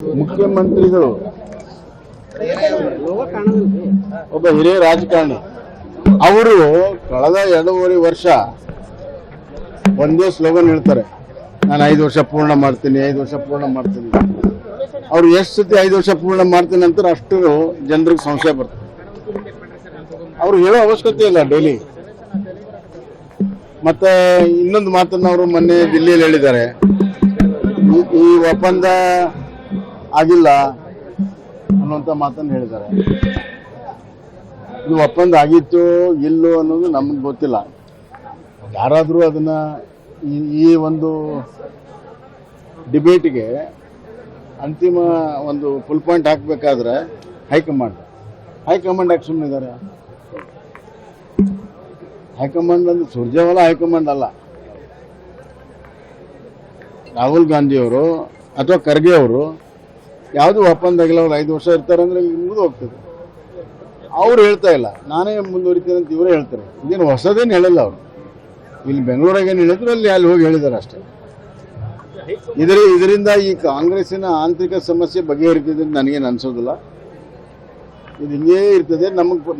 ಮುಖ್ಯಮಂತ್ರಿಗಳು ಒಬ್ಬ ಹಿರಿಯ ರಾಜಕಾರಣಿ ಅವರು ಕಳೆದ 2.5 ವರ್ಷ ಒಂದೇ ಸ್ಲೋಗನ್ ಹೇಳ್ತಾರೆ, ನಾನು 5 ವರ್ಷ ಪೂರ್ಣ ಮಾಡ್ತೀನಿ, 5 ವರ್ಷ ಪೂರ್ಣ ಮಾಡ್ತೀನಿ. ಅವ್ರು ಎಷ್ಟು ಸತಿ 5 ವರ್ಷ ಪೂರ್ಣ ಮಾಡ್ತೀನಿ ಅಂತಾರೆ ಅಷ್ಟು ಜನರಿಗೆ ಸಂಶಯ ಬರ್ತದೆ. ಅವ್ರು ಹೇಳೋ ಅವಶ್ಯಕತೆ ಇಲ್ಲ ಡೈಲಿ. ಮತ್ತೆ ಇನ್ನೊಂದು ಮಾತನ್ನ ಅವರು ಮೊನ್ನೆ ದಿಲ್ಲಿಯಲ್ಲಿ ಹೇಳಿದ್ದಾರೆ, ಈ ಒಪ್ಪಂದ ಆಗಿಲ್ಲ ಅನ್ನುವಂಥ ಮಾತನ್ನು ಹೇಳಿದ್ದಾರೆ. ಇದು ಒಪ್ಪಂದ ಆಗಿತ್ತು ಇಲ್ಲೋ ಅನ್ನೋದು ನಮಗೆ ಗೊತ್ತಿಲ್ಲ. ಯಾರಾದರೂ ಅದನ್ನ ಈ ಒಂದು ಡಿಬೇಟ್ಗೆ ಅಂತಿಮ ಒಂದು ಫುಲ್ ಪಾಯಿಂಟ್ ಹಾಕಬೇಕಾದ್ರೆ ಹೈಕಮಾಂಡ್ ಯಾಕೆ ಸುಮ್ಮನಿದ್ದಾರೆ? ಹೈಕಮಾಂಡ್ ಅಂದ್ರೆ ಸುರ್ಜೇವಾಲಾ ಹೈಕಮಾಂಡ್ ಅಲ್ಲ. ರಾಹುಲ್ ಗಾಂಧಿಯವರು ಅಥವಾ ಖರ್ಗೆ ಅವರು ಯಾವುದು ಒಪ್ಪಂದ ಆಗಿಲ್ಲ, ಅವ್ರು 5 ವರ್ಷ ಇರ್ತಾರೆ ಅಂದ್ರೆ ಈಗ ಮುಗಿದು ಹೋಗ್ತದೆ. ಅವ್ರು ಹೇಳ್ತಾ ಇಲ್ಲ, ನಾನೇ ಮುಂದುವರಿತೀನಿ ಅಂತ ಇವರೇ ಹೇಳ್ತಾರೆ. ಇದೇನು ಹೊಸದೇನು ಹೇಳಿಲ್ಲ ಅವರು. ಇಲ್ಲಿ ಬೆಂಗಳೂರಾಗ ಏನು ಹೇಳಿದ್ರು ಅಲ್ಲಿ ಹೋಗಿ ಹೇಳಿದ್ದಾರೆ ಅಷ್ಟೇ. ಇದರಿಂದ ಈ ಕಾಂಗ್ರೆಸ್ಸಿನ ಆಂತರಿಕ ಸಮಸ್ಯೆ ಬಗೆಹರಿತಿದೆ ಅಂತ ನನಗೇನು ಅನ್ಸೋದಿಲ್ಲ. ಇದು ಹಿಂಗೇ ಇರ್ತದೆ.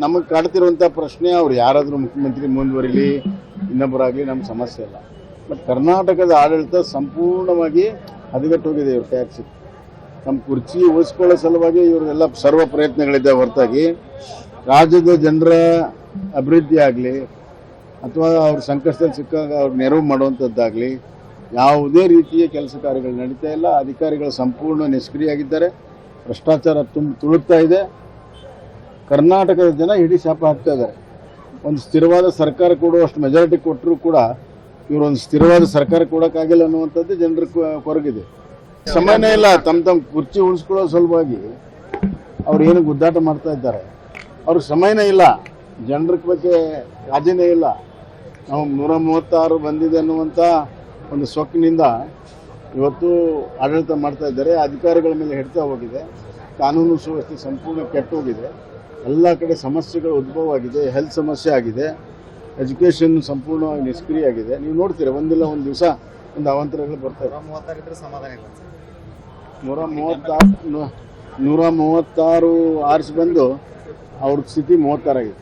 ನಮಗೆ ಕಾಡ್ತಿರುವಂಥ ಪ್ರಶ್ನೆ, ಅವ್ರು ಯಾರಾದರೂ ಮುಖ್ಯಮಂತ್ರಿ ಮುಂದುವರಿಲಿ, ಇನ್ನೊಬ್ಬರಾಗಲಿ, ನಮ್ಮ ಸಮಸ್ಯೆ ಇಲ್ಲ. ಬಟ್ ಕರ್ನಾಟಕದ ಆಡಳಿತ ಸಂಪೂರ್ಣವಾಗಿ ಹದಗೆಟ್ಟೋಗಿದೆ. ಇವ್ರ ಟ್ಯಾಕ್ಸ್ ನಮ್ಮ ಕುರ್ಚಿ ಉಳಿಸ್ಕೊಳ್ಳೋ ಸಲುವಾಗಿ ಇವರೆಲ್ಲ ಸರ್ವ ಪ್ರಯತ್ನಗಳಿದೆ ಹೊರತಾಗಿ ರಾಜ್ಯದ ಜನರ ಅಭಿವೃದ್ಧಿ ಆಗಲಿ ಅಥವಾ ಅವ್ರ ಸಂಕಷ್ಟದಲ್ಲಿ ಸಿಕ್ಕಾಗ ಅವ್ರ ನೆರವು ಮಾಡುವಂಥದ್ದಾಗಲಿ ಯಾವುದೇ ರೀತಿಯ ಕೆಲಸ ಕಾರ್ಯಗಳು ನಡೀತಾ ಇಲ್ಲ. ಅಧಿಕಾರಿಗಳು ಸಂಪೂರ್ಣ ನಿಷ್ಕ್ರಿಯಾಗಿದ್ದಾರೆ. ಭ್ರಷ್ಟಾಚಾರ ತುಳುಕ್ತಾ ಇದೆ. ಕರ್ನಾಟಕದ ಜನ ಹಿಡಿ ಶಾಪ ಹಾಕ್ತಾ ಇದ್ದಾರೆ. ಒಂದು ಸ್ಥಿರವಾದ ಸರ್ಕಾರ ಕೊಡುವಷ್ಟು ಮೆಜಾರಿಟಿ ಕೊಟ್ಟರೂ ಕೂಡ ಇವರೊಂದು ಸ್ಥಿರವಾದ ಸರ್ಕಾರ ಕೊಡೋಕ್ಕಾಗಿಲ್ಲ ಅನ್ನುವಂಥದ್ದು ಜನರ ಕೊರಗಿದೆ. ಸಮಯನೇ ಇಲ್ಲ. ತಮ್ಮ ಕುರ್ಚಿ ಉಳಿಸ್ಕೊಳ್ಳೋ ಸಲುವಾಗಿ ಅವ್ರು ಏನು ಗುದ್ದಾಟ ಮಾಡ್ತಾ ಇದ್ದಾರೆ. ಅವ್ರಿಗೆ ಸಮಯನೇ ಇಲ್ಲ. ಜನರ ಬಗ್ಗೆ ಕಾಳಜಿನೇ ಇಲ್ಲ. ನಾವು 136 ಬಂದಿದೆ ಅನ್ನುವಂಥ ಒಂದು ಸೊಕ್ಕಿನಿಂದ ಇವತ್ತು ಆಡಳಿತ ಮಾಡ್ತಾ ಇದ್ದಾರೆ. ಅಧಿಕಾರಿಗಳ ಮೇಲೆ ಹಿಡ್ತಾ ಹೋಗಿದೆ. ಕಾನೂನು ಸುವ್ಯವಸ್ಥೆ ಸಂಪೂರ್ಣ ಕೆಟ್ಟು ಹೋಗಿದೆ. ಎಲ್ಲ ಕಡೆ ಸಮಸ್ಯೆಗಳು ಉದ್ಭವ ಆಗಿದೆ. ಹೆಲ್ತ್ ಸಮಸ್ಯೆ ಆಗಿದೆ. ಎಜುಕೇಷನ್ ಸಂಪೂರ್ಣವಾಗಿ ನಿಷ್ಕ್ರಿಯ ಆಗಿದೆ. ನೀವು ನೋಡ್ತೀರಾ, ಒಂದಿಲ್ಲ ಒಂದು ದಿವಸ ಒಂದು ಅವಾಂತರಗಳು ಬರ್ತಾರೆ. 136 ಆರಿಸಿ ಬಂದು ಅವ್ರ ಸ್ಥಿತಿ 36 ಆಗಿದೆ.